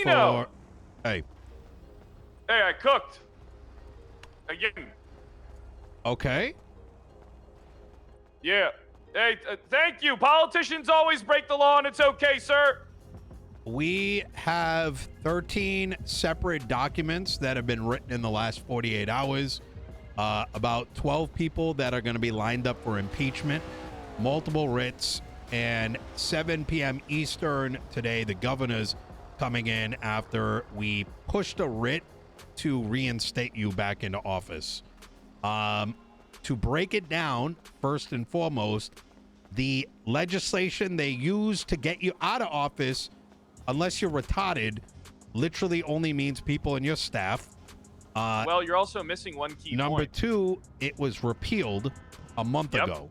Nino. Hey. Hey, I cooked. Again. Okay. Yeah. Hey, thank you. Politicians always break the law, and it's okay, sir. We have 13 separate documents that have been written in the last 48 hours. About 12 people that are going to be lined up for impeachment, multiple writs, and 7 p.m. Eastern today, the governor's coming in after we pushed a writ to reinstate you back into office. To break it down, first and foremost, the legislation they use to get you out of office, unless you're retarded, literally only means people in your staff. Well, you're also missing one key Number point. 2, it was repealed a month ago.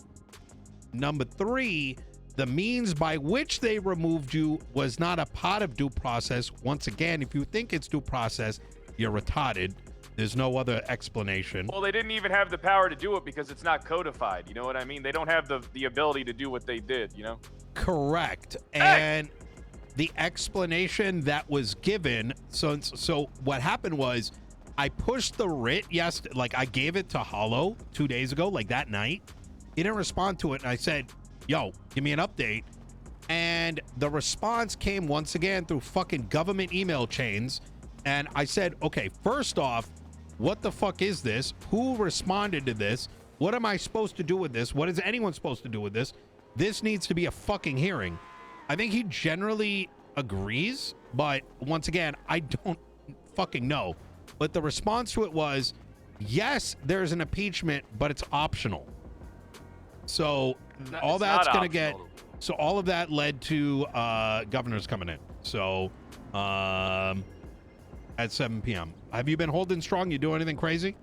Number 3, the means by which they removed you was not a part of due process. Once again, if you think it's due process, you're retarded. There's no other explanation. Well, they didn't even have the power to do it because it's not codified. You know what I mean? They don't have the ability to do what they did, you know? Correct. Hey! And the explanation that was given, so what happened was I pushed the writ like I gave it to Hollow 2 days ago, like that night. He didn't respond to it, and I said, yo, give me an update. And the response came once again through fucking government email chains. And I said, okay, first off, what the fuck is this? Who responded to this? What am I supposed to do with this? What is anyone supposed to do with this? This needs to be a fucking hearing. I think he generally agrees, but once again, I don't fucking know. But the response to it was, yes, there's an impeachment, but it's optional. So all that's going to get, so all of that led to governors coming in. So at 7 p.m. Have you been holding strong? You do anything crazy?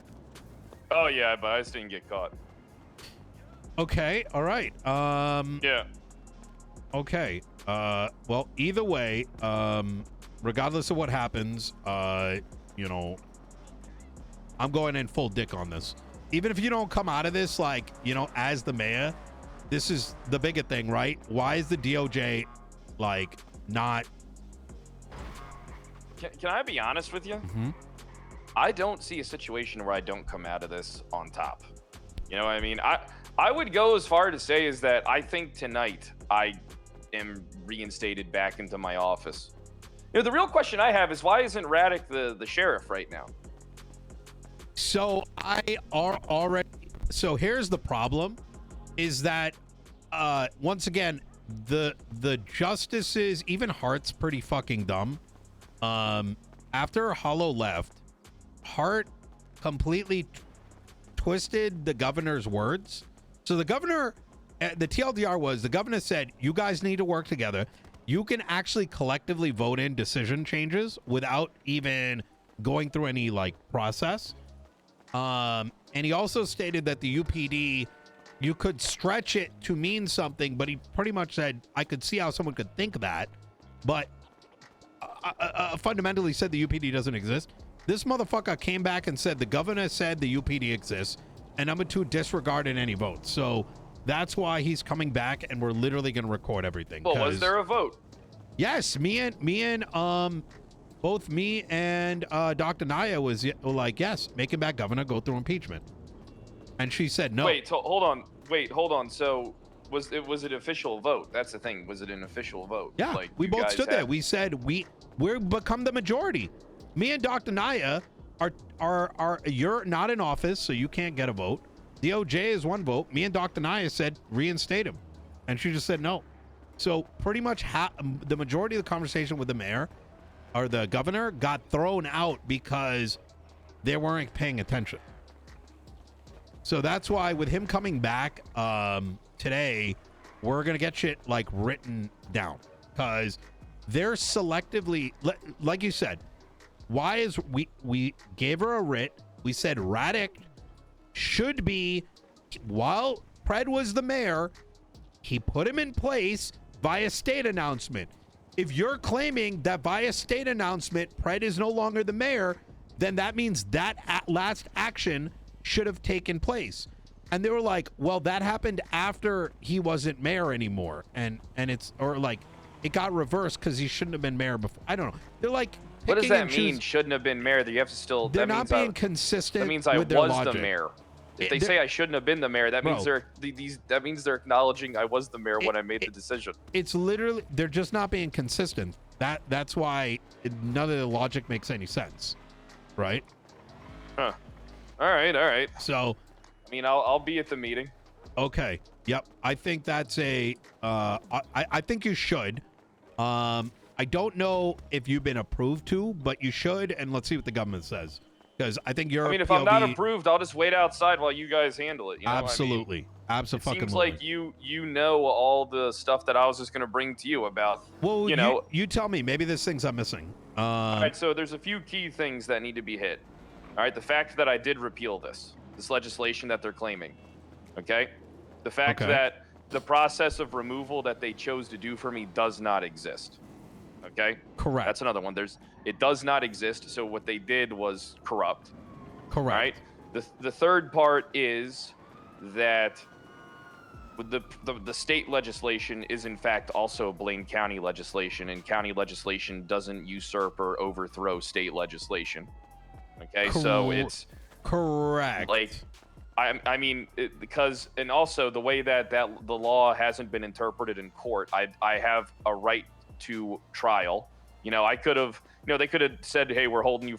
Oh, yeah, but I just didn't get caught. Okay, all right. Yeah. Okay. Well, either way, regardless of what happens, you know, I'm going in full dick on this. Even if you don't come out of this, like, you know, as the mayor, this is the bigger thing, right? Why is the DOJ, like, not... Can I be honest with you? Mm-hmm. I don't see a situation where I don't come out of this on top. You know what I mean? I would go as far to say is that I think tonight I am reinstated back into my office. You know, the real question I have is why isn't Raddick the sheriff right now? So so here's the problem is that once again, the justices, even Hart's pretty fucking dumb. After Hollow left, Hart completely twisted the governor's words. So the governor, the TLDR was, the governor said, you guys need to work together. You can actually collectively vote in decision changes without even going through any like process. And he also stated that the UPD, you could stretch it to mean something, but he pretty much said, I could see how someone could think that, but fundamentally said the UPD doesn't exist. This motherfucker came back and said the governor said the UPD exists, and number 2, disregarded any votes. So that's why he's coming back, and we're literally going to record everything. Well, was there a vote? Yes, both me and Dr. Naya was like, yes, make him back governor, go through impeachment. And she said no. Wait, hold on. So was it official vote? That's the thing. Was it an official vote? Yeah, like, we both stood there. We said we're become the majority. Me and Dr. Naya are you're not in office, so you can't get a vote. DOJ is 1 vote. Me and Dr. Naya said reinstate him, and she just said no. So pretty much the majority of the conversation with the mayor or the governor got thrown out because they weren't paying attention. So that's why with him coming back today, we're going to get shit like written down because they're selectively, like you said, why is we gave her a writ. We said Raddick should be, while Pred was the mayor, he put him in place via state announcement. If you're claiming that via state announcement, Pred is no longer the mayor, then that means that last action should have taken place. And they were like, well, that happened after he wasn't mayor anymore. And it's, or like, it got reversed because he shouldn't have been mayor before. I don't know. They're like, What does picking that and mean? choosing. Shouldn't have been mayor. You have to still. They're that not means being I, consistent. That means I with their was logic. the mayor. If they They're- say I shouldn't have been the mayor, that means Bro. that means they're acknowledging I was the mayor when I made the decision. It's literally, they're just not being consistent. That's why none of the logic makes any sense, right? Huh. All right. So, I mean, I'll be at the meeting. okay, yep. I think that's a. I think you should. I don't know if you've been approved to, but you should, and let's see what the government says. Because I think you're. I mean, if I'm not approved, I'll just wait outside while you guys handle it. You know absolutely, what I mean? absolutely. It seems like you know all the stuff that I was just gonna bring to you about. Well, you know, you tell me. Maybe there's things I'm missing. all right, so there's a few key things that need to be hit. All right, the fact that I did repeal this legislation that they're claiming. Okay, the fact that the process of removal that they chose to do for me does not exist. Okay, Correct. That's another one. It does not exist. So what they did was corrupt. Correct. Right. The third part is that the state legislation is in fact also Blaine County legislation, and county legislation doesn't usurp or overthrow state legislation. Okay, so it's correct. Like, I mean, because, and also the way that the law hasn't been interpreted in court, I have a right to trial. You know, I could have, you know, they could have said, hey, we're withholding you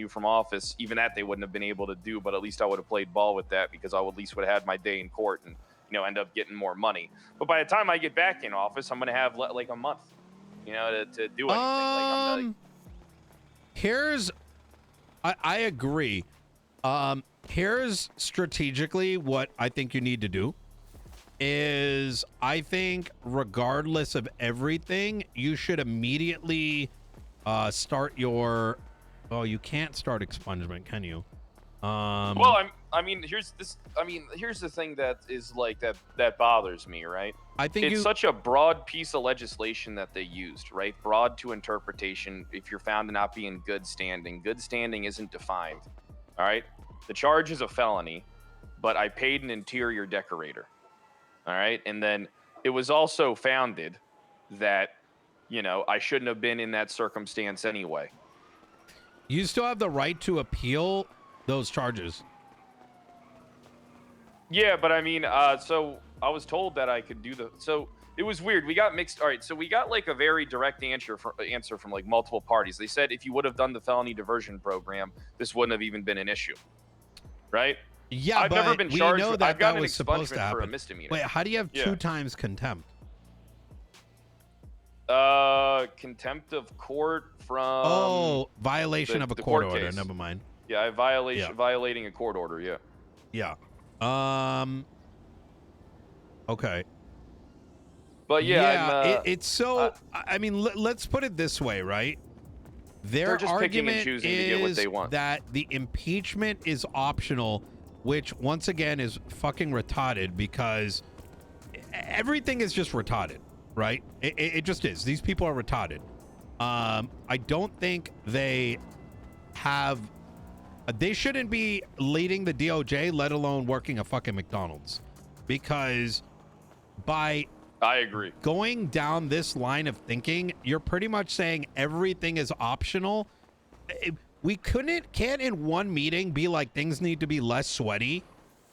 from office. Even that they wouldn't have been able to do, but at least I would have played ball with that, because I at least would have had my day in court and, you know, end up getting more money. But by the time I get back in office, I'm going to have like a month, you know, to do anything. Here's, I agree. Here's strategically what I think you need to do is, I think regardless of everything, you should immediately start your, oh, you can't start expungement, can you? Well, I mean, here's the thing that is like that bothers me, right? I think it's such a broad piece of legislation that they used, right? Broad to interpretation. If you're found to not be in good standing isn't defined. All right, the charge is a felony, but I paid an interior decorator. All right, and then it was also founded that, you know, I shouldn't have been in that circumstance anyway. You still have the right to appeal those charges. Yeah, but I mean, so I was told that I could do so it was weird. We got mixed. All right, so we got like a very direct answer from like multiple parties. They said if you would have done the felony diversion program, this wouldn't have even been an issue, right? Yeah, I've but never been charged. we know that I've gotten that an was supposed to expungement for a happen. misdemeanor. Wait, how do you have 2 times contempt? Contempt of court from violation of a court order. case. Never mind. Yeah, violating a court order. Yeah. Okay. But yeah, it's so. I mean, let's put it this way, right? Their they're just picking and argument choosing to get what they is want. that the impeachment is optional, which once again is fucking retarded, because everything is just retarded, right? It just is. These people are retarded. I don't think they have. They shouldn't be leading the DOJ, let alone working a fucking McDonald's, because by I agree. going down this line of thinking, you're pretty much saying everything is optional. We can't in one meeting be like, things need to be less sweaty,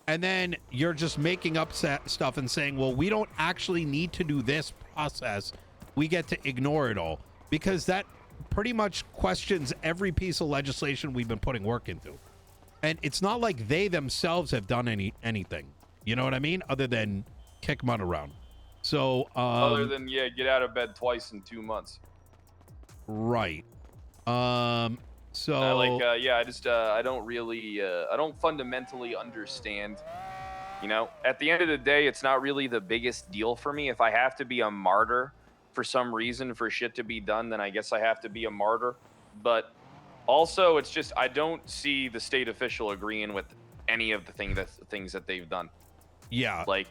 and then you're just making up stuff and saying, well, we don't actually need to do this process. We get to ignore it all, because that pretty much questions every piece of legislation we've been putting work into. And it's not like they themselves have done anything. You know what I mean? Other than kick mud around. So other than get out of bed twice in 2 months. Right. So I don't really I don't fundamentally understand. You know, at the end of the day, it's not really the biggest deal for me. If I have to be a martyr for some reason for shit to be done, then I guess I have to be a martyr. But also, it's just I don't see the state official agreeing with any of the things that they've done. Yeah. Like,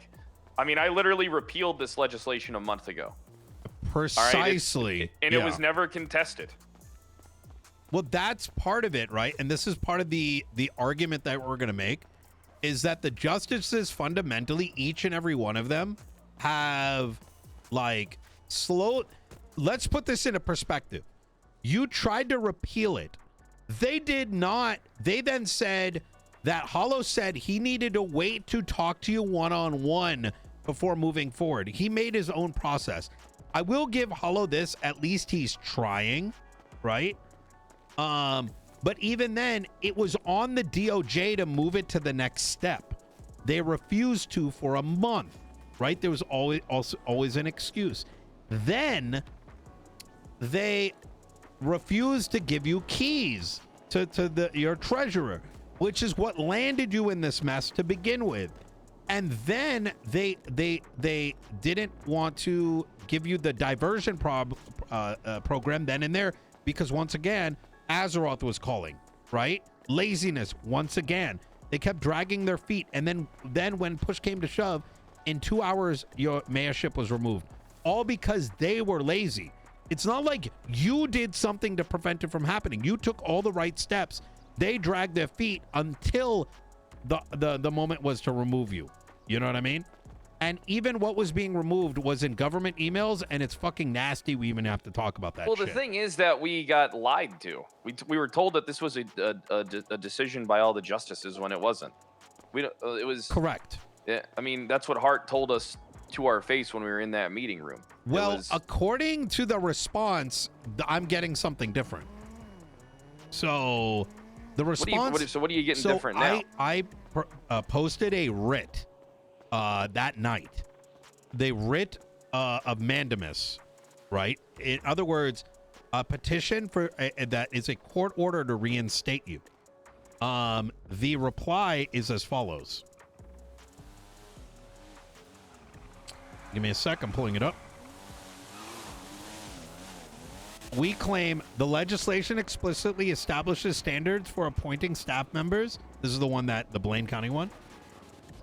I mean, I literally repealed this legislation a month ago. Precisely. Right? It was never contested. Well, that's part of it, right? And this is part of the argument that we're going to make, is that the justices fundamentally, each and every one of them, have like Let's put this into perspective. You tried to repeal it. They did not. They then said that Hollow said he needed to wait to talk to you one-on-one before moving forward. He made his own process. I will give Hollow this. At least he's trying, right? But even then, it was on the DOJ to move it to the next step. They refused to for a month, right? There was always an excuse. Then they refused to give you keys to your treasurer, which is what landed you in this mess to begin with. And then they didn't want to give you the diversion program then and there, because once again, Azeroth was calling, right? Laziness once again. They kept dragging their feet, and then when push came to shove, in 2 hours your mayorship was removed, all because they were lazy. It's not like you did something to prevent it from happening. You took all the right steps. They dragged their feet until the moment was to remove you. You know what I mean? And even what was being removed was in government emails, and it's fucking nasty. We even have to talk about that. Well, shit. the thing is that we got lied to. We were told that this was a decision by all the justices when it wasn't. It was correct. Yeah, I mean, that's what Hart told us to our face when we were in that meeting room. Well, according to the response, I'm getting something different. So the response. What are you getting different now? I posted a writ that night. The writ of mandamus, right? In other words, a petition for that is a court order to reinstate you. The reply is as follows. Give me a sec. I'm pulling it up. We claim the legislation explicitly establishes standards for appointing staff members. This is the one the Blaine County one.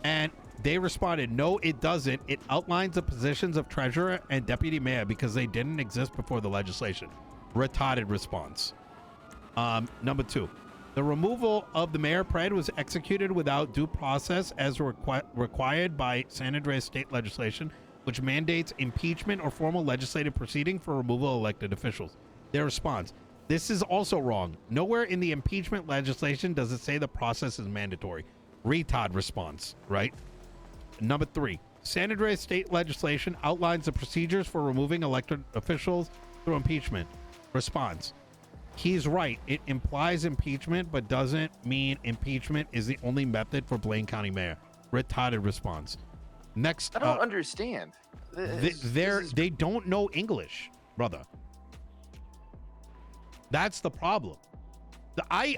And they responded, no, it doesn't. It outlines the positions of treasurer and deputy mayor because they didn't exist before the legislation. Retarded response. Number 2. The removal of the mayor pred was executed without due process as required by San Andreas state legislation, which mandates impeachment or formal legislative proceeding for removal of elected officials. Their response: this is also wrong. Nowhere in the impeachment legislation does it say the process is mandatory. Retard response, right? Number 3, San Andreas state legislation outlines the procedures for removing elected officials through impeachment. Response: he's right. It implies impeachment, but doesn't mean impeachment is the only method for Blaine County mayor. Retarded response. Next, I don't understand. They don't know English, brother. That's the problem. I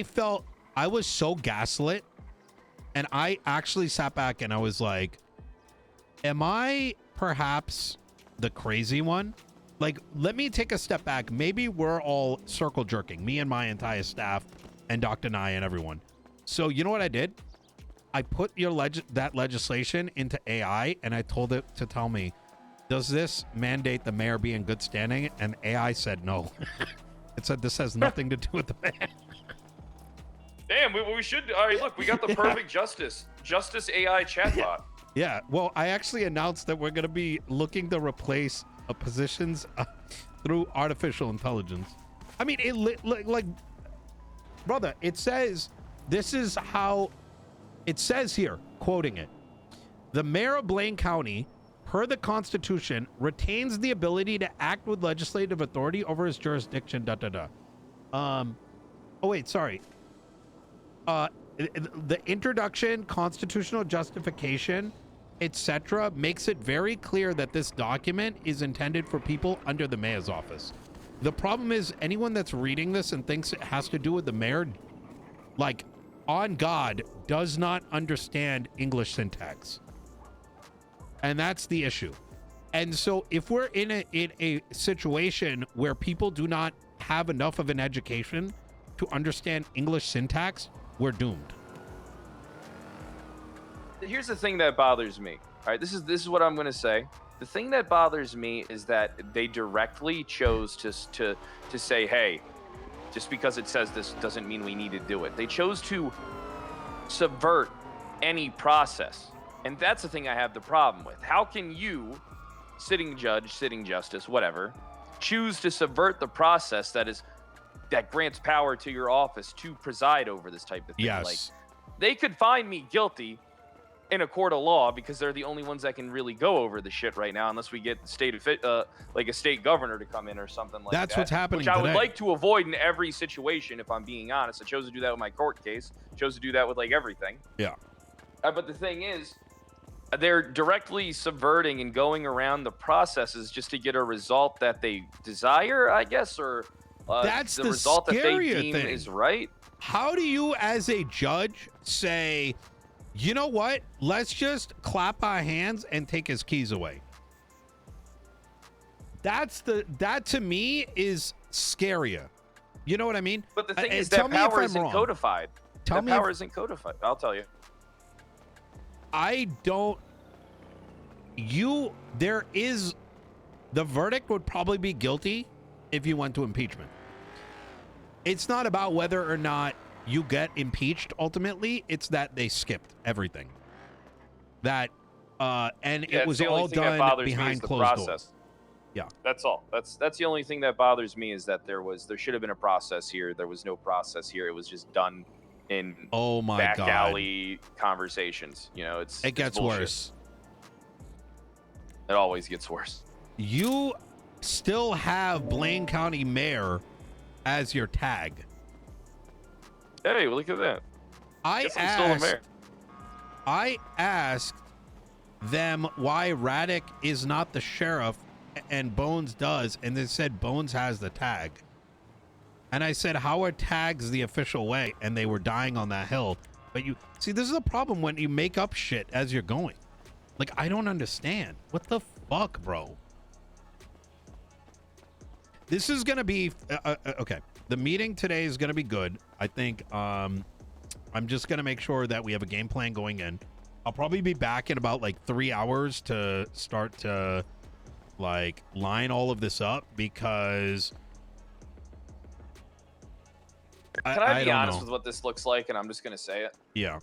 felt I was so gaslit, and I actually sat back and I was like, am I perhaps the crazy one? Like, let me take a step back. Maybe we're all circle jerking, me and my entire staff and Dr. Nye and everyone. So you know what I did? I put that legislation into AI, and I told it to tell me, does this mandate the mayor be in good standing? And AI said no. It said this has nothing to do with the mayor. Damn, we should. All right, look, we got the perfect justice AI chatbot. Yeah, well, I actually announced that we're going to be looking to replace positions through artificial intelligence. I mean, like, brother, it says, this is how it says here, quoting it. The mayor of Blaine County, per the Constitution, retains the ability to act with legislative authority over his jurisdiction, Oh, wait, sorry. The introduction, constitutional justification, etc., makes it very clear that this document is intended for people under the mayor's office. The problem is anyone that's reading this and thinks it has to do with the mayor, like, on God, does not understand English syntax. And that's the issue. And so if we're in a situation where people do not have enough of an education to understand English syntax, we're doomed. Here's the thing that bothers me. All right, this is what I'm going to say. The thing that bothers me is that they directly chose to say, hey, just because it says this doesn't mean we need to do it. They chose to subvert any process. And that's the thing I have the problem with. How can you, sitting judge, sitting justice, whatever, choose to subvert the process that grants power to your office to preside over this type of thing? Yes. Like, they could find me guilty in a court of law because they're the only ones that can really go over the shit right now, unless we get the state of like a state governor to come in or something like that. That's what's happening which I would today. like to avoid in every situation, if I'm being honest. I chose to do that with my court case. Chose to do that with like everything. Yeah. But the thing is, they're directly subverting and going around the processes just to get a result that they desire, I guess, or that's the the result that they scarier deem thing. is right. How do you, as a judge, say, you know what? Let's just clap our hands and take his keys away. That to me is scarier. You know what I mean? But the thing is, tell that me if power I'm isn't wrong. codified. Tell That me power if- isn't codified. I'll tell you. The verdict would probably be guilty if you went to impeachment. It's not about whether or not you get impeached ultimately. It's that they skipped everything. And Yeah, it was the only all thing that done bothers me is behind the closed process. doors. Yeah. That's all. That's the only thing that bothers me, is that there should have been a process here. There was no process here. It was just done in Oh my back God. alley conversations. You know, It gets bullshit. worse. It always gets worse. You still have Blaine County Mayor as your tag. Hey, look at that. I Guess I'm still the mayor. asked them why Raddick is not the sheriff and Bones does, and they said Bones has the tag. And I said, how are tags the official way? And they were dying on that hill. But you see, this is a problem when you make up shit as you're going. Like, I don't understand. What the fuck, bro? This is gonna be okay. The meeting today is gonna be good. I think I'm just gonna make sure that we have a game plan going in. I'll probably be back in about like 3 hours to start to like line all of this up, because Can I be don't honest know. with what this looks like? And I'm just going to say it. Yeah.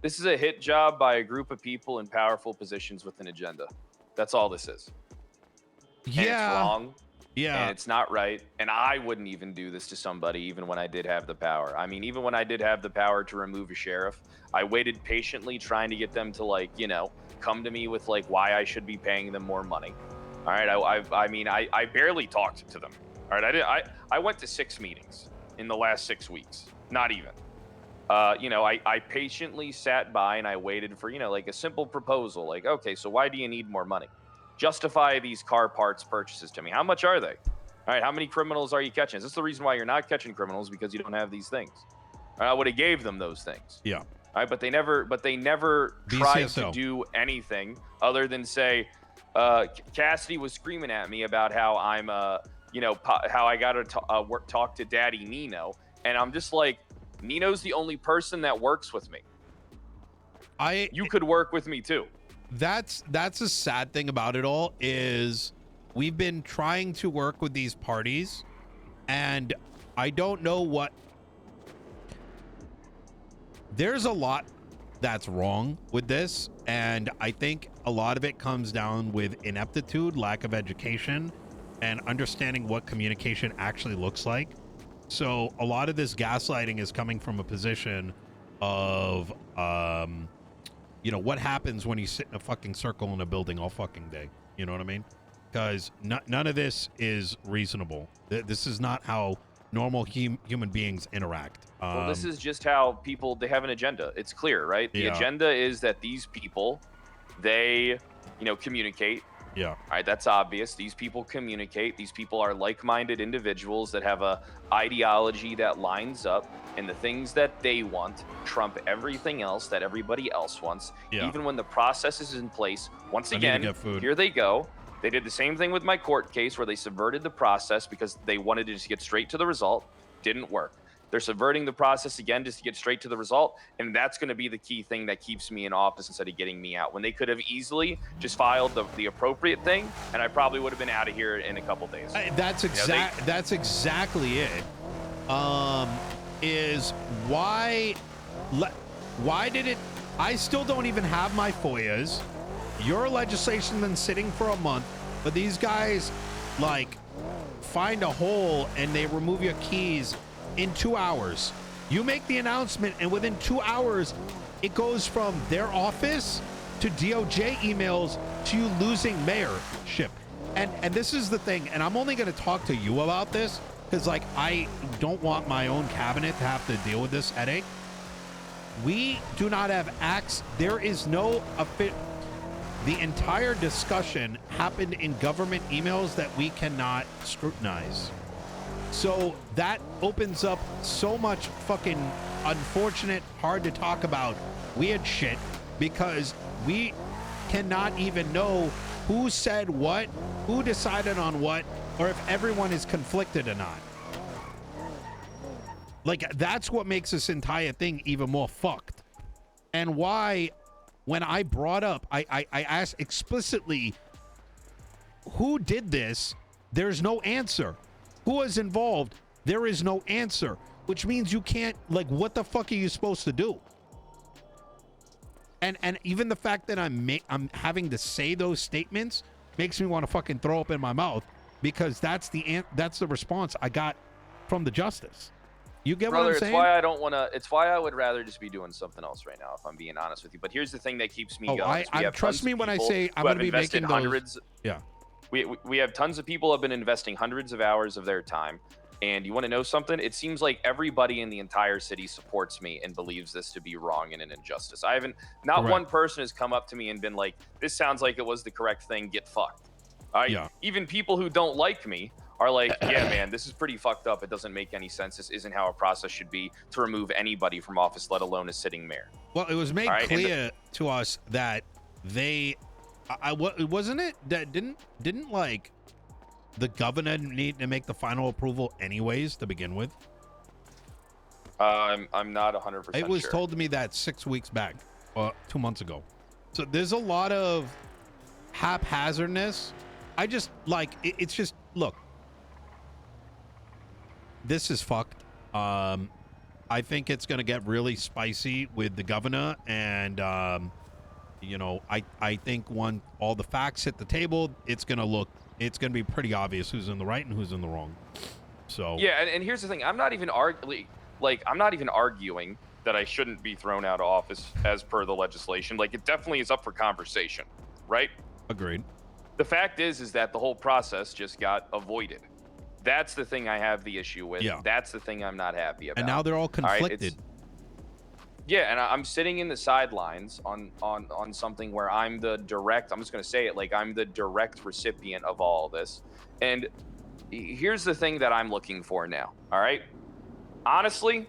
This is a hit job by a group of people in powerful positions with an agenda. That's all this is. And it's wrong. Yeah. And it's not right. And I wouldn't even do this to somebody, even when I did have the power. I mean, even when I did have the power to remove a sheriff, I waited patiently trying to get them to, like, you know, come to me with, like, why I should be paying them more money. All right. I barely talked to them. All right. I went to 6 meetings in the last 6 weeks. Not even. You know, I patiently sat by and I waited for, you know, like a simple proposal. Like, okay, so why do you need more money? Justify these car parts purchases to me. How much are they? All right, how many criminals are you catching? Is this the reason why you're not catching criminals? Because you don't have these things. All right, I would have gave them those things. Yeah. All right, but they never tried to BCSO. do anything other than say, Cassidy was screaming at me about how I'm, you know, how I got to talk to Daddy Nino. And I'm just like, Nino's the only person that works with me. You could work with me too. That's a sad thing about it all, is we've been trying to work with these parties, and I don't know what. There's a lot that's wrong with this, and I think a lot of it comes down with ineptitude, lack of education, and understanding what communication actually looks like. So a lot of this gaslighting is coming from a position of, you know, what happens when you sit in a fucking circle in a building all fucking day? You know what I mean? Because none of this is reasonable. This is not how normal human beings interact. Well, this is just how people, they have an agenda. It's clear, right? The agenda is that these people, they, you know, communicate. Yeah. All right, that's obvious. These people communicate. These people are like-minded individuals that have a ideology that lines up, and the things that they want trump everything else that everybody else wants. Yeah. Even when the process is in place. Once I need to again, get food. here they go. They did the same thing with my court case, where they subverted the process because they wanted to just get straight to the result. Didn't work. They're subverting the process again just to get straight to the result, and that's going to be the key thing that keeps me in office instead of getting me out. When they could have easily just filed the appropriate thing, and I probably would have been out of here in a couple days. That's exactly it. Is why did it I still don't even have my FOIAs. Your legislation's been sitting for a month, but these guys, like, find a hole and they remove your keys in 2 hours. You make the announcement, and within 2 hours, it goes from their office to DOJ emails to you losing mayorship. And this is the thing, and I'm only going to talk to you about this because, like, I don't want my own cabinet to have to deal with this headache. We do not have acts. There is no the entire discussion happened in government emails that we cannot scrutinize. So that opens up so much fucking unfortunate, hard to talk about weird shit because we cannot even know who said what, who decided on what, or if everyone is conflicted or not. Like, that's what makes this entire thing even more fucked. And why, when I brought up, I asked explicitly, who did this? There's no answer. Who was involved? There is no answer. Which means you can't, like, what the fuck are you supposed to do? And even the fact that I'm having to say those statements makes me want to fucking throw up in my mouth because that's the response I got from the justice. You get Brother, what I'm saying? it's why I don't want to. It's why I would rather just be doing something else right now, if I'm being honest with you. But here's the thing that keeps me going. Trust me when I say I'm going to be making those. Hundreds. Yeah. We have tons of people have been investing hundreds of hours of their time. And you want to know something? It seems like everybody in the entire city supports me and believes this to be wrong and an injustice. Not one person has come up to me and been like, this sounds like it was the correct thing, get fucked. All right? Yeah. Even people who don't like me are like, yeah, man, this is pretty fucked up. It doesn't make any sense. This isn't how a process should be to remove anybody from office, let alone a sitting mayor. Well, it was made clear to us that wasn't it that didn't like the governor need to make the final approval anyways to begin with? I'm not 100% sure. It was told to me that 6 weeks back, 2 months ago. So there's a lot of haphazardness. I just like it's just look. This is fucked. I think it's gonna get really spicy with the governor, and I think when all the facts hit the table, it's gonna be pretty obvious who's in the right and who's in the wrong. So yeah, and here's the thing: I'm not even arguing that I shouldn't be thrown out of office as per the legislation. Like, it definitely is up for conversation, right? Agreed. The fact is that the whole process just got avoided. That's the thing I have the issue with. Yeah. That's the thing I'm not happy about. And now they're all conflicted. Yeah, and I'm sitting in the sidelines on something where I'm just going to say it, like, I'm the direct recipient of all this. And here's the thing that I'm looking for now, all right? Honestly,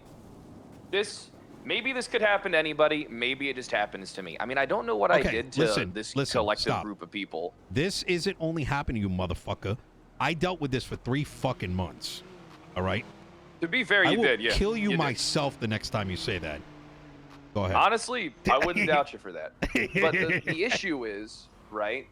maybe this could happen to anybody. Maybe it just happens to me. I mean, I don't know what I did to this collective group of people. This isn't only happening to you, motherfucker. I dealt with this for 3 fucking months, all right? To be fair, you did, yeah. I will kill you myself the next time you say that. Go ahead. Honestly, I wouldn't doubt you for that. But the issue is, right,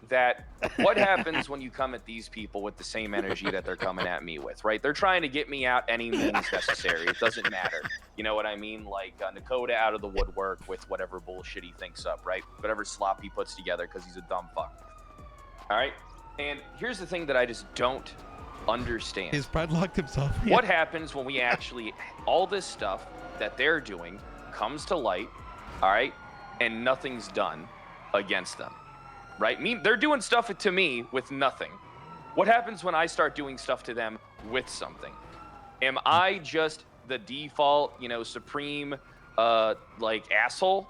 that what happens when you come at these people with the same energy that they're coming at me with, right? They're trying to get me out any means necessary. It doesn't matter. You know what I mean? Like, Nakota out of the woodwork with whatever bullshit he thinks up, right? Whatever slop he puts together because he's a dumb fuck. All right? And here's the thing that I just don't understand. His pride locked himself. What happens when we actually, all this stuff that they're doing comes to light, all right, and nothing's done against them, right? They're doing stuff to me with nothing. What happens when I start doing stuff to them with something? Am I just the default, supreme, asshole?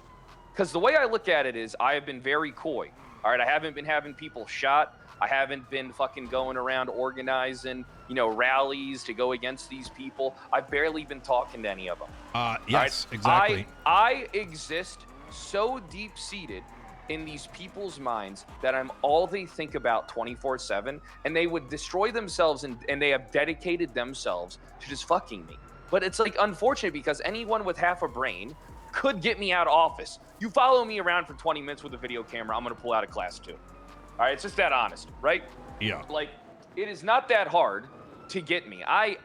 Because the way I look at it is I have been very coy, all right? I haven't been having people shot. I haven't been fucking going around organizing, rallies to go against these people. I've barely been talking to any of them. Yes, right? Exactly. I exist so deep-seated in these people's minds that I'm all they think about 24/7, and they would destroy themselves, and they have dedicated themselves to just fucking me. But it's like unfortunate because anyone with half a brain could get me out of office. You follow me around for 20 minutes with a video camera, I'm gonna pull out a class 2. All right, it's just that honest, right? Yeah. Like, it is not that hard to get me. I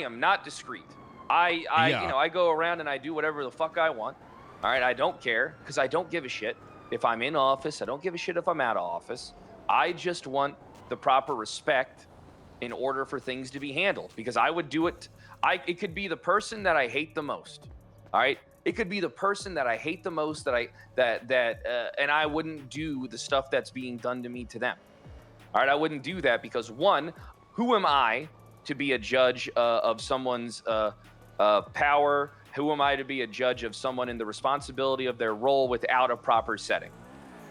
am not discreet. I go around and I do whatever the fuck I want. All right, I don't care because I don't give a shit if I'm in office. I don't give a shit if I'm out of office. I just want the proper respect in order for things to be handled, because I would do it. It could be the person that I hate the most. All right, it could be the person that I hate the most and I wouldn't do the stuff that's being done to me to them. All right, I wouldn't do that because, one, who am I to be a judge of someone's power? Who am I to be a judge of someone in the responsibility of their role without a proper setting?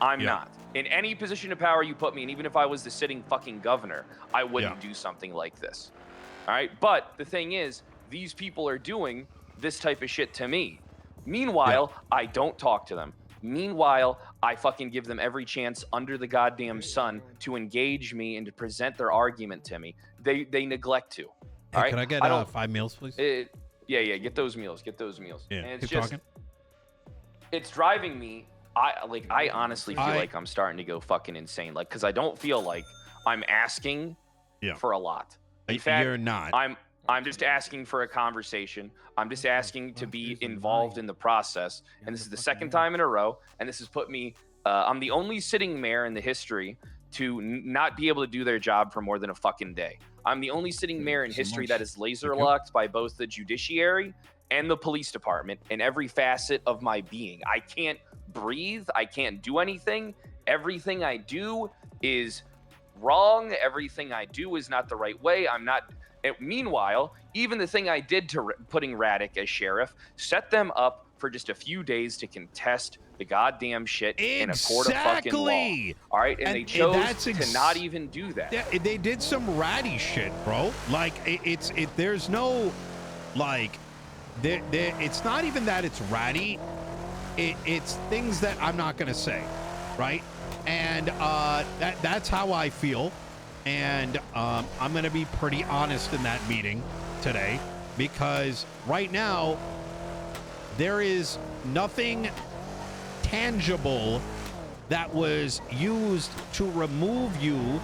I'm not. In any position of power you put me in, even if I was the sitting fucking governor, I wouldn't do something like this. All right? But the thing is, these people are doing this type of shit to me. Meanwhile, I don't talk to them. Meanwhile, I fucking give them every chance under the goddamn sun to engage me and to present their argument to me. They neglect to. All right? Can I get 5 meals, please? Yeah, get those meals. Get those meals. Yeah, and it's keep talking. It's driving me. I honestly feel like I'm starting to go fucking insane. Like, because I don't feel like I'm asking for a lot. In fact, you're not. I'm just asking for a conversation. I'm just asking to be involved in the process. And this is the second time in a row. And this has put me. I'm the only sitting mayor in the history to not be able to do their job for more than a fucking day. I'm the only sitting mayor in history that is laser locked by both the judiciary and the police department in every facet of my being. I can't breathe. I can't do anything. Everything I do is wrong. Everything I do is not the right way. I'm not. Meanwhile, even the thing I did to putting Raddick as sheriff set them up for just a few days to contest the goddamn shit in a court of fucking law. All right, and they chose to not even do that. They did some ratty shit, bro. Like there's no, like, it's not even that it's ratty. It's things that I'm not gonna say, right? And that's how I feel. And I'm gonna be pretty honest in that meeting today, because right now there is nothing tangible that was used to remove you,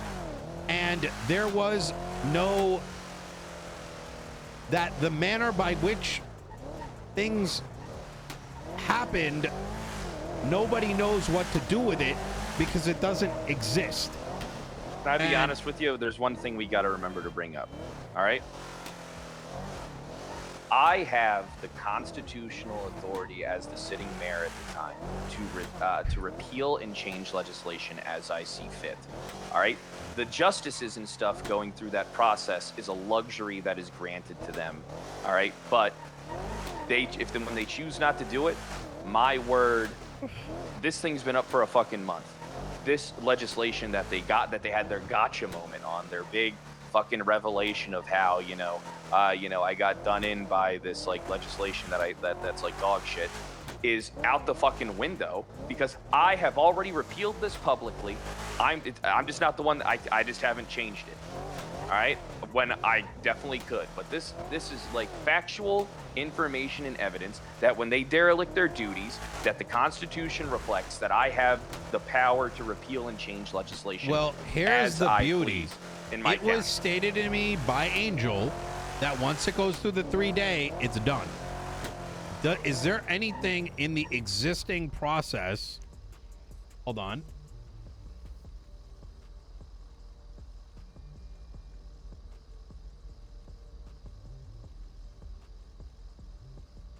and there was no that the manner by which things happened, nobody knows what to do with it because it doesn't exist. Can I be honest with you? There's one thing we got to remember to bring up. All right. I have the constitutional authority as the sitting mayor at the time to repeal and change legislation as I see fit. All right. The justices and stuff going through that process is a luxury that is granted to them. All right. But when they choose not to do it, my word, this thing's been up for a fucking month. This legislation that they had their gotcha moment on, their big fucking revelation of how I got done in by this like legislation that's like dog shit, is out the fucking window because I have already repealed this publicly. I'm just not the one. I just haven't changed it. All right, when I definitely could, but this is like factual information and evidence that when they derelict their duties, that the Constitution reflects that I have the power to repeal and change legislation. Well, here's the beauty. It was stated to me by Angel that once it goes through the 3-day, it's done. Is there anything in the existing process? Hold on.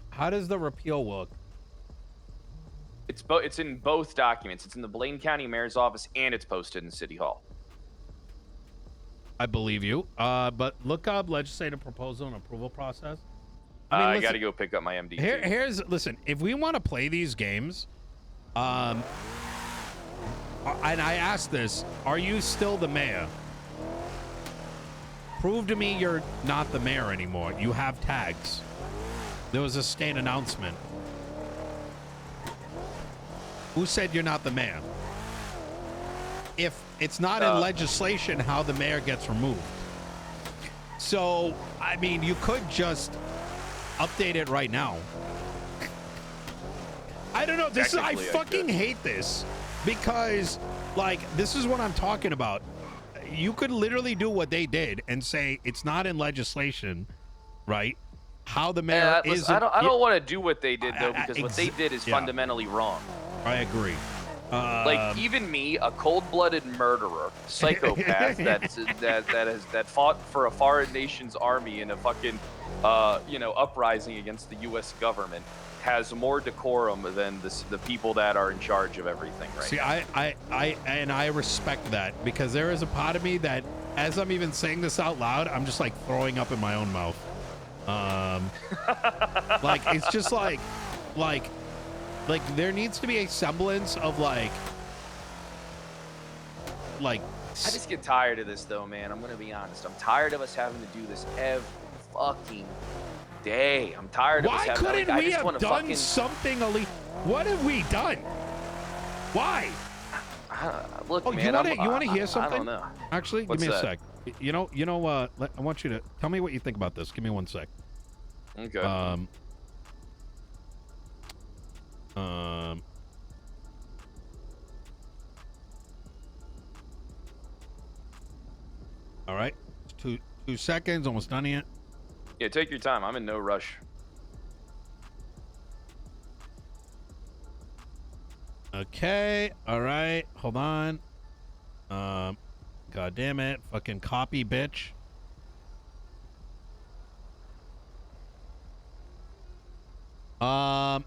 How does the repeal work? It's in both documents. It's in the Blaine County Mayor's office and it's posted in City Hall. I believe you. But look up legislative proposal and approval process. I got to go pick up my MD. Listen, if we want to play these games, and I asked this, are you still the mayor? Prove to me you're not the mayor anymore. You have tags. There was a state announcement. Who said you're not the mayor? If it's not in legislation how the mayor gets removed. So, I mean, you could just update it right now. I don't know. I fucking hate this because, like, this is what I'm talking about. You could literally do what they did and say it's not in legislation, right? how the mayor is. I don't want to do what they did though, because what they did is fundamentally wrong. I agree. Like even me, a cold-blooded murderer, psychopath that fought for a foreign nation's army in a fucking uprising against the U.S. government, has more decorum than the people that are in charge of everything right now. I respect that, because there is a part of me that, as I'm even saying this out loud, I'm just like throwing up in my own mouth. Like it's just like there needs to be a semblance of like I just get tired of this though, man. I'm gonna be honest. I'm tired of us having to do this every fucking day. I'm tired of us having Why couldn't we have done fucking... something elite? What have we done? Why? Look, man, you want to hear something? I don't know. Actually, give me a sec. You know, I want you to tell me what you think about this. Give me 1 sec. Okay. All right. 2 seconds, almost done yet. Yeah, take your time. I'm in no rush. Okay. All right. Hold on. God damn it. Fucking copy, bitch. How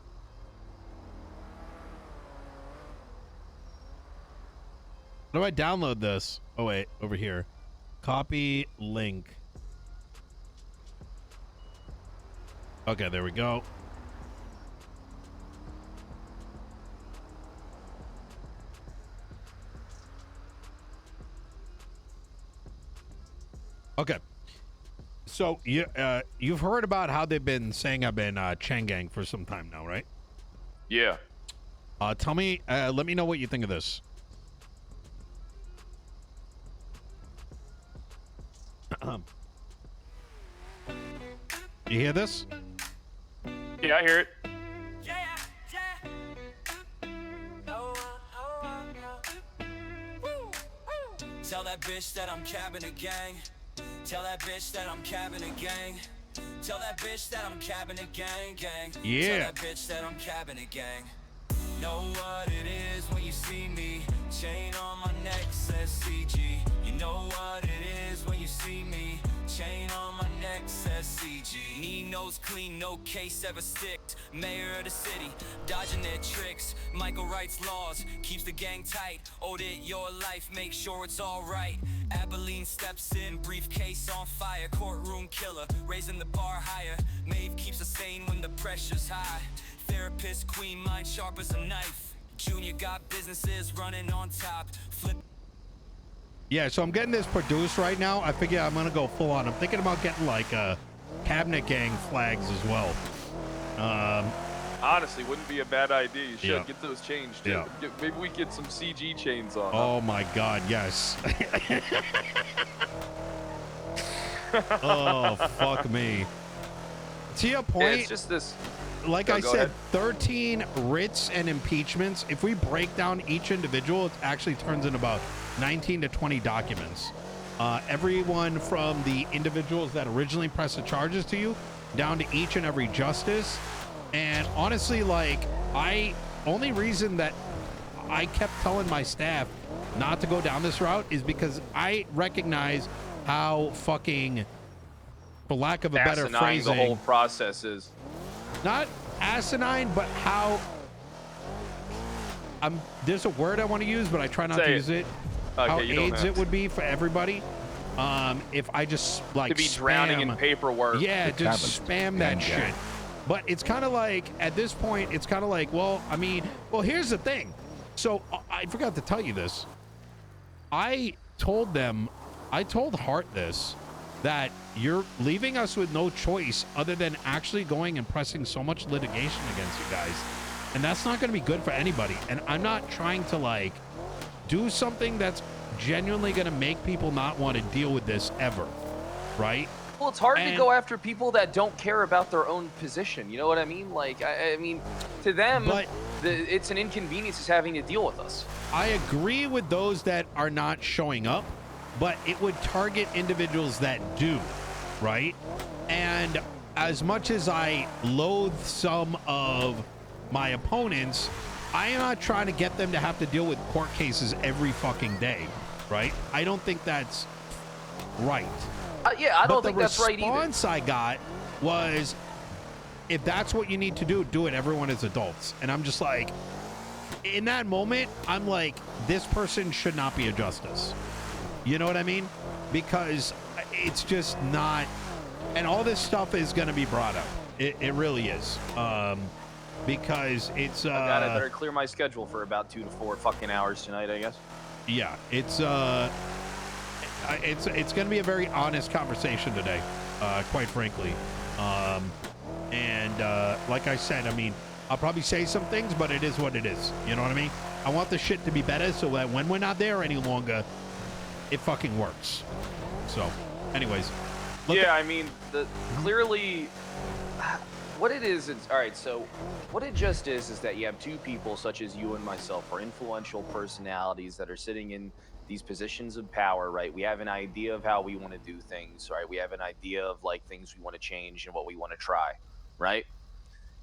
do I download this? Oh, wait. Over here. Copy link. Okay, there we go. Okay. So you've heard about how they've been saying I've been Changang for some time now, right? Yeah. Tell me, let me know what you think of this. You hear this? Yeah, I hear it. Tell that bitch that I'm cabbing a gang. Tell that bitch that I'm cabbing a gang. Tell that bitch that I'm cabbing a gang, gang. Yeah. Tell that bitch that I'm cabbing a gang. Know what it is when you see me. Chain on my neck says CG. You know what it is when you see me. Chain on my neck says CG. Nino's clean, no case ever sticked. Mayor of the city, dodging their tricks. Michael writes laws, keeps the gang tight. Audit your life, make sure it's alright. Abilene steps in, briefcase on fire. Courtroom killer, raising the bar higher. Maeve keeps us sane when the pressure's high. Therapist queen, mind sharp as a knife. Junior got businesses running on top. Flip. Yeah, so I'm getting this produced right now. I figure I'm gonna go full on. I'm thinking about getting like cabinet gang flags as well. Honestly, wouldn't be a bad idea. You should Yeah. get those changed too. Yeah. Maybe we get some CG chains on. Oh my God, yes. Oh fuck me. To your point, Yeah, it's just this. like No, I go said, ahead. 13 writs and impeachments. If we break down each individual, it actually turns in about 19 to 20 documents. Everyone from the individuals that originally pressed the charges to you down to each and every justice. And honestly, like, only reason that I kept telling my staff not to go down this route is because I recognize how fucking, for lack of a better Asinine phrasing, the whole process is. not asinine, but how there's a word I want to use, but I try not to use it. Okay, How you don't AIDS have it to. would be for everybody. If I just like To be drowning in spam- paperwork. Yeah, The just cabinet spam that gang shit. gang. But it's kind of like, at this point, it's kind of like, well, I mean, well, here's the thing. So I forgot to tell you this. I told Hart this, that you're leaving us with no choice other than actually going and pressing so much litigation against you guys. And that's not going to be good for anybody. And I'm not trying to like do something that's genuinely going to make people not want to deal with this ever. Right? Well, it's hard And- to go after people that don't care about their own position. You know what I mean? Like, I mean, to them, But- it's an inconvenience just having to deal with us. I agree with those that are not showing up, but it would target individuals that do, right? And as much as I loathe some of my opponents, I am not trying to get them to have to deal with court cases every fucking day, right? I don't think that's right. Yeah, I don't think that's right either. The response I got was, if that's what you need to do, do it. Everyone is adults. And I'm just like, in that moment, I'm like, this person should not be a justice. You know what I mean? Because it's just not, and all this stuff is going to be brought up. It really is. Because it's I better clear my schedule for about 2 to 4 fucking hours tonight, I guess. Yeah, it's going to be a very honest conversation today, quite frankly. Like I said, I mean, I'll probably say some things, but it is what it is. You know what I mean? I want the shit to be better so that when we're not there any longer, it fucking works. So, anyways. Yeah, I mean, clearly, what it is, all right, so what it just is that you have two people such as you and myself are influential personalities that are sitting in these positions of power, right? We have an idea of how we want to do things, right? We have an idea of like things we want to change and what we want to try, right?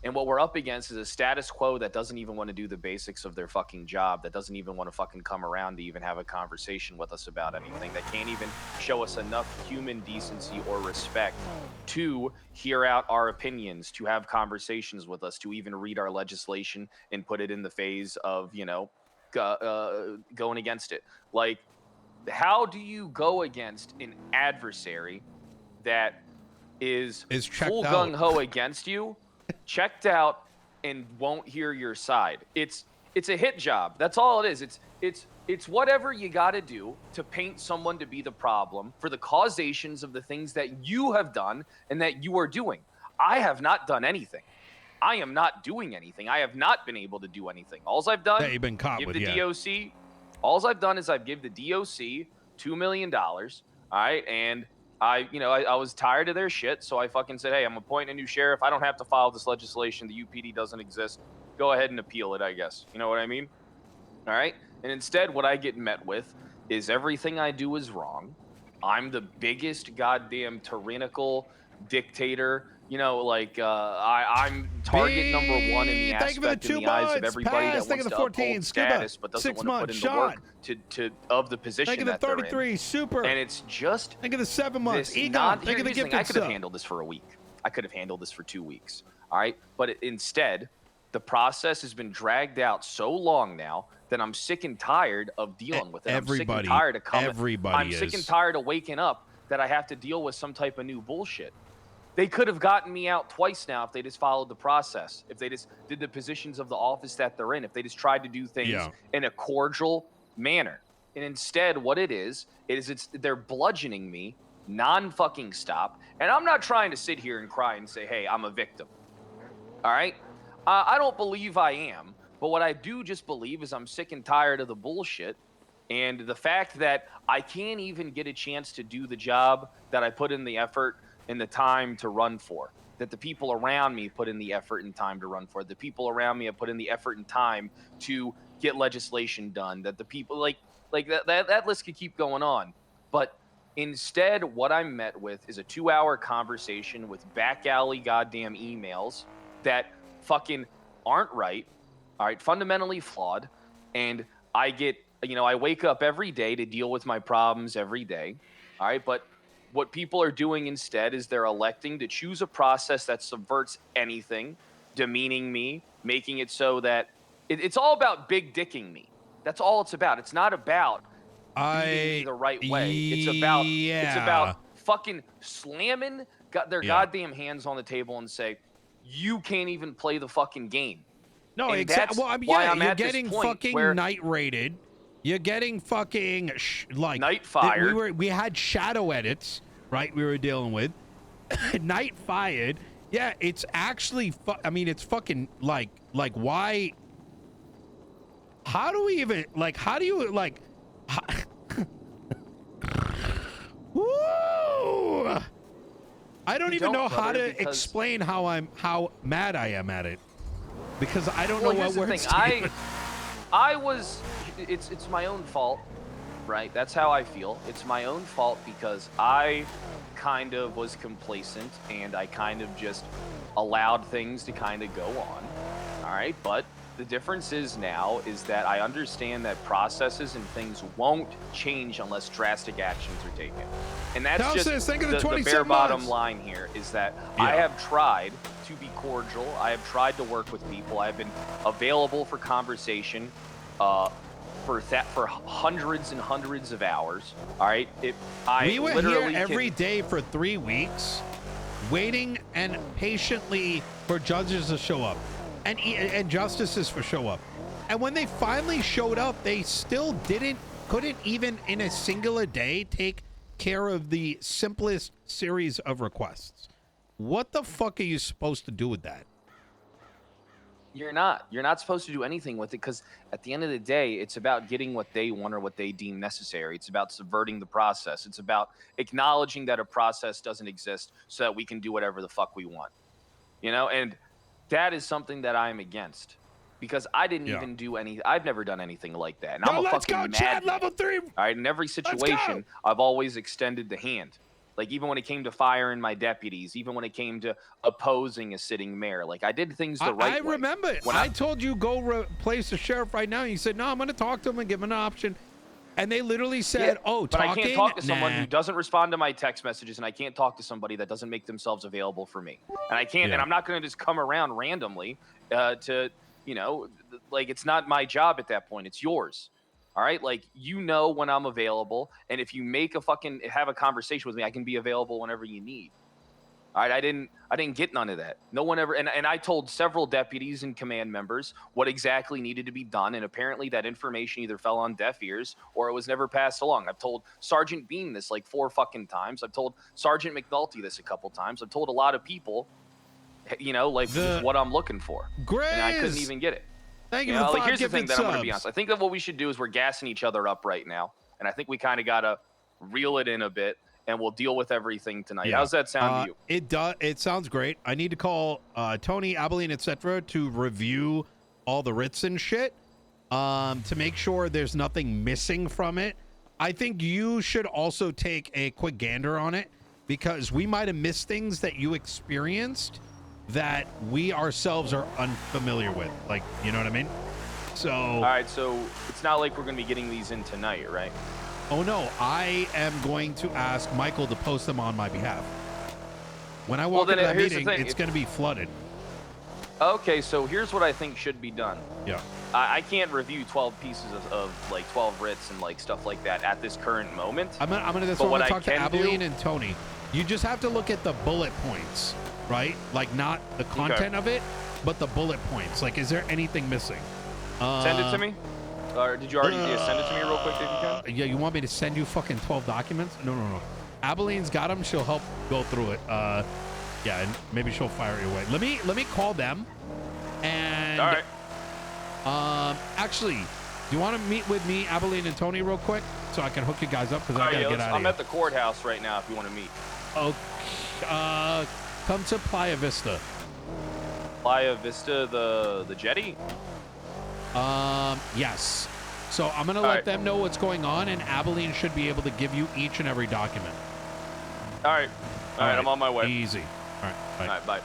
And what we're up against is a status quo that doesn't even want to do the basics of their fucking job, that doesn't even want to fucking come around to even have a conversation with us about anything, that can't even show us enough human decency or respect to hear out our opinions, to have conversations with us, to even read our legislation and put it in the phase of, you know, going against it. Like, how do you go against an adversary that is full gung-ho against you, checked out, and won't hear your side? It's a hit job. That's all it is. It's whatever you got to do to paint someone to be the problem for the causations of the things that you have done and that you are doing. I have not done anything. I am not doing anything. I have not been able to do anything. All I've done that you've been caught with, DOC. All I've done is I've given the DOC $2 million. All right, and I was tired of their shit, so I fucking said, hey, I'm appointing a new sheriff. I don't have to file this legislation. The UPD doesn't exist. Go ahead and appeal it, I guess. You know what I mean? All right? And instead, what I get met with is everything I do is wrong. I'm the biggest goddamn tyrannical dictator. You know, like, I'm target number one in the aspect in the eyes of everybody that wants to uphold status but doesn't want to put in the work of the position that they're in. 33, super. And it's just think of the 7 months. Egon, think of the gift. I could have handled this for a week. I could have handled this for 2 weeks. All right? But instead, the process has been dragged out so long now that I'm sick and tired of dealing with it. I'm sick and tired of coming. I'm sick and tired of waking up that I have to deal with some type of new bullshit. They could have gotten me out twice now if they just followed the process, if they just did the positions of the office that they're in, if they just tried to do things in a cordial manner. And instead, what it is they're bludgeoning me non-fucking stop. And I'm not trying to sit here and cry and say, hey, I'm a victim. All right? I don't believe I am. But what I do just believe is I'm sick and tired of the bullshit. And the fact that I can't even get a chance to do the job that I put in the effort and the time to run for, that the people around me put in the effort and time to run for, the people around me have put in the effort and time to get legislation done, that the people like that list could keep going on. But instead, what I'm met with is a 2-hour conversation with back alley goddamn emails that fucking aren't right, all right, fundamentally flawed. And I get, I wake up every day to deal with my problems every day, all right, but what people are doing instead is they're electing to choose a process that subverts anything, demeaning me, making it so that it's all about big dicking me. That's all it's about. It's not about doing me the right way. It's about fucking slamming their goddamn hands on the table and say, you can't even play the fucking game. No, exactly. Well, I mean, you're getting fucking night raided. You're getting fucking night fired. We had shadow edits, right? We were dealing with night fired. Yeah, it's actually. I mean, it's fucking like why? How do we even How do you like? Woo! I don't even know how to explain how mad I am at it, because I don't know what words to use. I was. It's my own fault. right? That's how I feel. It's my own fault because I kind of was complacent and I kind of just allowed things to kind of go on. All right, but the difference is now is that I understand that processes and things won't change unless drastic actions are taken. And that's just think of the the 27 bare bottom months. line here is that Yeah. I have tried to be cordial. I have tried to work with people. I have been available for conversation for hundreds and hundreds of hours. All right. We were here literally every day for 3 weeks, waiting and patiently for judges to show up and justices to show up. And when they finally showed up, they still couldn't even in a singular day take care of the simplest series of requests. What the fuck are you supposed to do with that? You're not supposed to do anything with it because at the end of the day, it's about getting what they want or what they deem necessary. It's about subverting the process. It's about acknowledging that a process doesn't exist so that we can do whatever the fuck we want. You know, and that is something that I'm against because I didn't even do I've never done anything like that. And I'm a let's fucking go, Chad, madman. level 3. All right, in every situation, I've always extended the hand. Like, even when it came to firing my deputies, even when it came to opposing a sitting mayor, like, I did things the right way. I remember it. When I told you go replace the sheriff right now, you said, no, I'm going to talk to him and give him an option. And they literally said, but I can't talk to someone who doesn't respond to my text messages, and I can't talk to somebody that doesn't make themselves available for me. And I can't, and I'm not going to just come around randomly to, you know, like, it's not my job at that point. It's yours. All right, like, you know when I'm available, and if you have a conversation with me, I can be available whenever you need. All right, I didn't get none of that. No one ever, and I told several deputies and command members what exactly needed to be done, and apparently that information either fell on deaf ears or it was never passed along. I've told Sergeant Bean this like 4 fucking times. I've told Sergeant McNulty this a couple times. I've told a lot of people, you know, like, this is what I'm looking for, and I couldn't even get it. Thank you. Like, here's the thing that I'm going to be honest. I think that what we should do is we're gassing each other up right now, and I think we kind of got to reel it in a bit, and we'll deal with everything tonight. How's that sound to you? It does. It sounds great. I need to call Tony, Abilene, etc. to review all the writs and shit to make sure there's nothing missing from it. I think you should also take a quick gander on it because we might have missed things that you experienced that we ourselves are unfamiliar with. Like, you know what I mean? So. All right. So it's not like we're going to be getting these in tonight, right? Oh, no. I am going to ask Michael to post them on my behalf. When I walk into that meeting, it's going to be flooded. Okay, so here's what I think should be done. Yeah. I can't review 12 pieces of like 12 writs and like stuff like that at this current moment. I'm gonna talk to Abilene and Tony. You just have to look at the bullet points, right? Like, not the content of it, but the bullet points. Like, is there anything missing? Send it to me. Or did you already send it to me real quick if you can? Yeah, you want me to send you fucking 12 documents? No. Abeline's got them. She'll help go through it. Yeah, and maybe she'll fire you away. Let me call them. And all right. Actually, do you want to meet with me, Abilene and Tony, real quick, so I can hook you guys up because I gotta get out of here. I'm at the courthouse right now. If you want to meet. Okay. Come to Playa Vista. Playa Vista, the jetty. Yes. So I'm gonna let them know what's going on, and Abilene should be able to give you each and every document. All right. All right. I'm on my way. Easy. All right. Bye. All right. Bye.